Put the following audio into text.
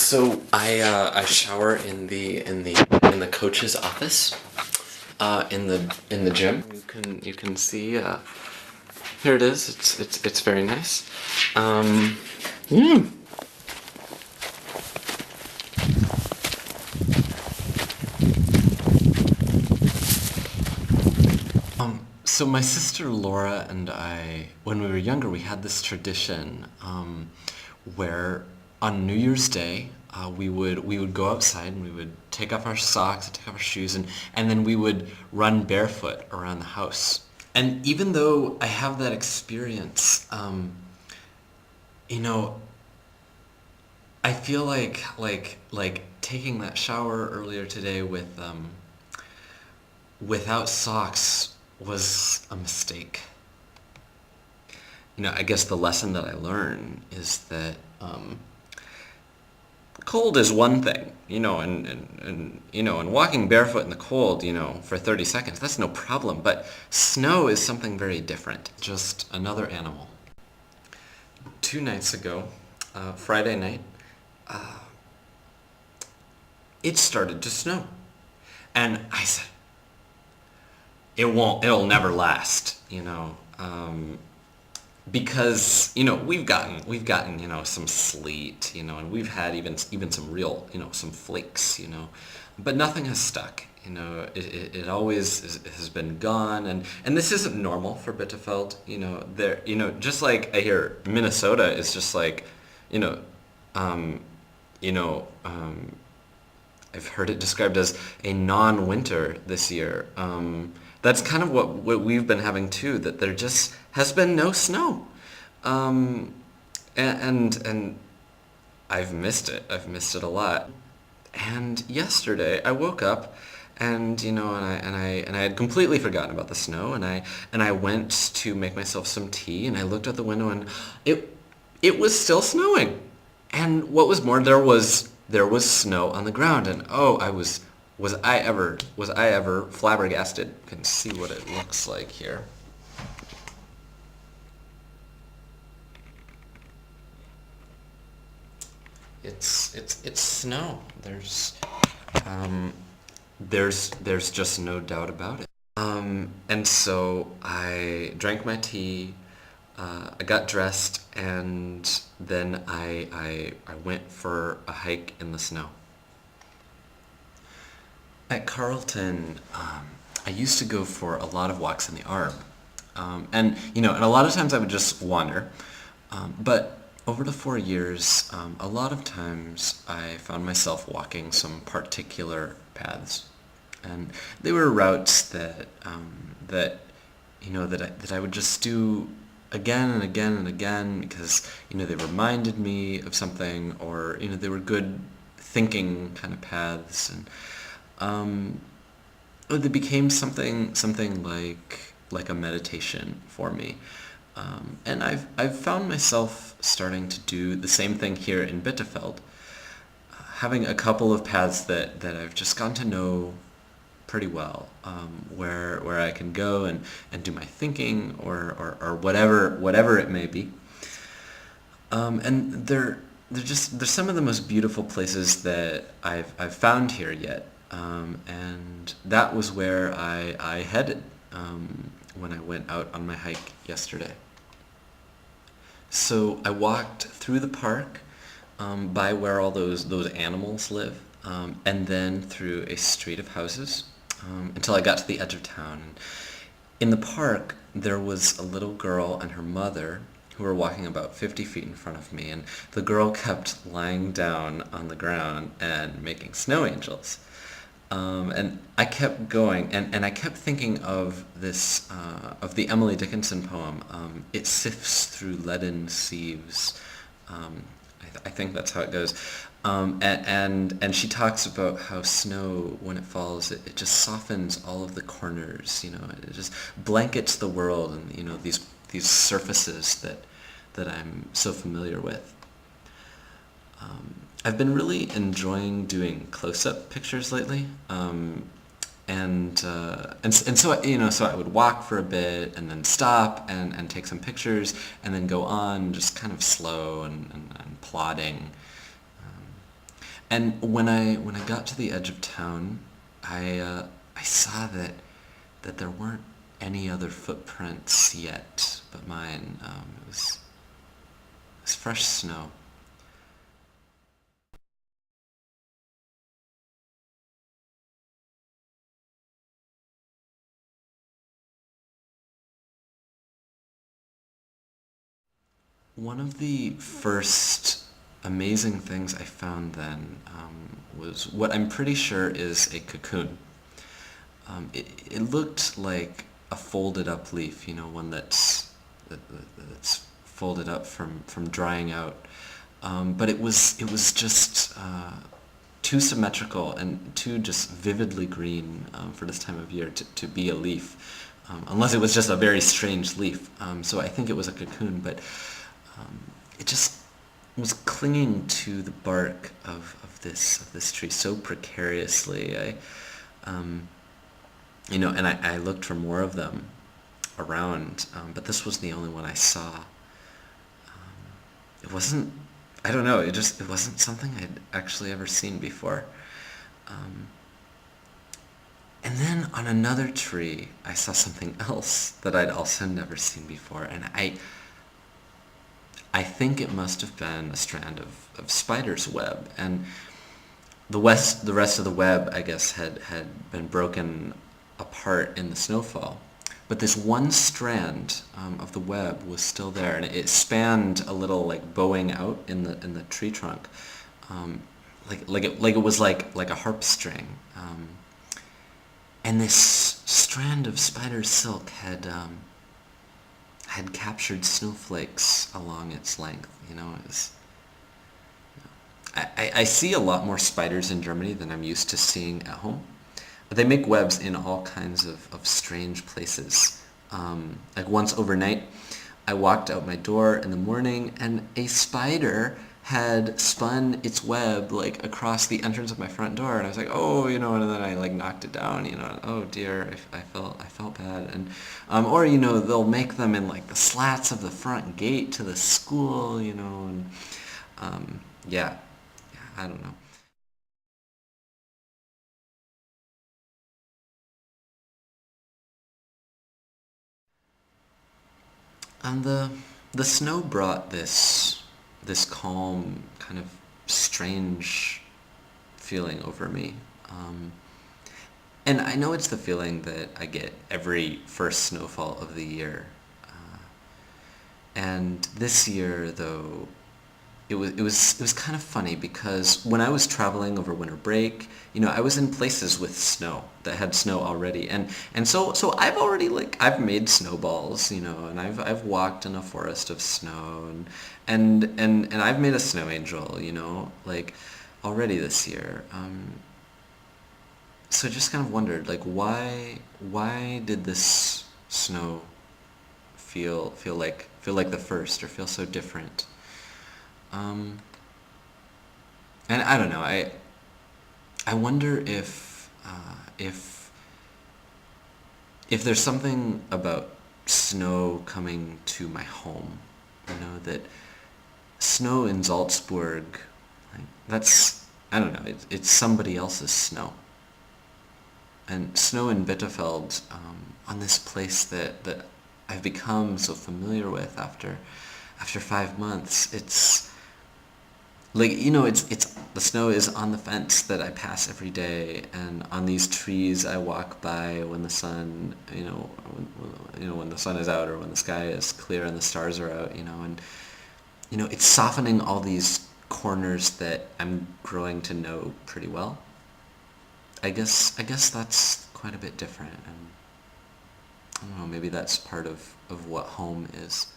So I shower in the coach's office, in the gym. You can see here it is. It's very nice. Yeah. So my sister Laura and I, when we were younger, we had this tradition where on New Year's Day we would go outside and we would take off our socks and take off our shoes and then we would run barefoot around the house. And even though I have that experience, you know, I feel like taking that shower earlier today without socks was a mistake. I guess the lesson that I learned is that cold is one thing, and walking barefoot in the cold, for 30 seconds, that's no problem. But snow is something very different, just another animal. 2 nights ago, Friday night, it started to snow. And I said, it'll never last, because, we've gotten, some sleet, and we've had even some real, some flakes, but nothing has stuck. It always has been gone, and this isn't normal for Bitterfeld. Just like I hear Minnesota is just like, um, you know, um, I've heard it described as a non-winter this year. That's kind of what we've been having too, that there just has been no snow. And I've missed it. I've missed it a lot. And yesterday I woke up and I had completely forgotten about the snow, and I went to make myself some tea, and I looked out the window and it was still snowing. And what was more, there was snow on the ground, and was I ever flabbergasted? You can see what it looks like here. It's snow. There's just no doubt about it. And so I drank my tea, I got dressed, and then I went for a hike in the snow. At Carleton, I used to go for a lot of walks in the Arb. And a lot of times I would just wander. But over the 4 years, a lot of times I found myself walking some particular paths. And they were routes that I would just do again and again and again because, they reminded me of something, or, they were good thinking kind of paths. And they became something like a meditation for me. And I've found myself starting to do the same thing here in Bitterfeld, having a couple of paths that I've just gotten to know pretty well, where I can go and do my thinking or whatever it may be. And they're some of the most beautiful places that I've found here yet. And that was where I headed when I went out on my hike yesterday. So I walked through the park, by where all those animals live, and then through a street of houses, until I got to the edge of town. In the park, there was a little girl and her mother who were walking about 50 feet in front of me, and the girl kept lying down on the ground and making snow angels. And I kept going, and I kept thinking of this, of the Emily Dickinson poem, "It sifts through leaden sieves." I think that's how it goes. And she talks about how snow, when it falls, it just softens all of the corners. It just blankets the world, and these surfaces that I'm so familiar with. I've been really enjoying doing close-up pictures lately, and so I would walk for a bit and then stop and take some pictures and then go on just kind of slow and plodding. And when I got to the edge of town, I saw that there weren't any other footprints yet but mine. It was fresh snow. One of the first amazing things I found then was what I'm pretty sure is a cocoon. It looked like a folded up leaf, one that's folded up from drying out. But it was just too symmetrical and too just vividly green for this time of year to be a leaf, unless it was just a very strange leaf. So I think it was a cocoon, but it just was clinging to the bark of this tree so precariously. Um, and I looked for more of them around, but this was the only one I saw. It wasn't, I don't know, it wasn't something I'd actually ever seen before. Um, and then on another tree, I saw something else that I'd also never seen before, and I think it must have been a strand of spider's web, and the rest of the web, I guess, had been broken apart in the snowfall. But this one strand of the web was still there, and it spanned a little like bowing out in the tree trunk, um, like it was like a harp string. And this strand of spider silk had captured snowflakes along its length. It was. I see a lot more spiders in Germany than I'm used to seeing at home. They make webs in all kinds of strange places. Like once overnight, I walked out my door in the morning and a spider had spun its web like across the entrance of my front door, and I was like, oh, and then I like knocked it down, oh dear, I felt bad, and or they'll make them in like the slats of the front gate to the school, and yeah, I don't know. And the snow brought this calm, kind of strange feeling over me. Um, and I know it's the feeling that I get every first snowfall of the year. And this year, though, it was kind of funny because when I was traveling over winter break, I was in places with snow that had snow already, and so I've already like I've made snowballs, and I've walked in a forest of snow, and I've made a snow angel, like already this year. So I just kind of wondered like why did this snow feel like the first or feel so different? Um, and I don't know. I wonder if there's something about snow coming to my home. That snow in Salzburg, like, that's I don't know. It's somebody else's snow. And snow in Bitterfeld, on this place that I've become so familiar with after 5 months. It's like it's the snow is on the fence that I pass every day, and on these trees I walk by when the sun, when the sun is out or when the sky is clear and the stars are out, and it's softening all these corners that I'm growing to know pretty well. I guess that's quite a bit different, and I don't know, maybe that's part of what home is.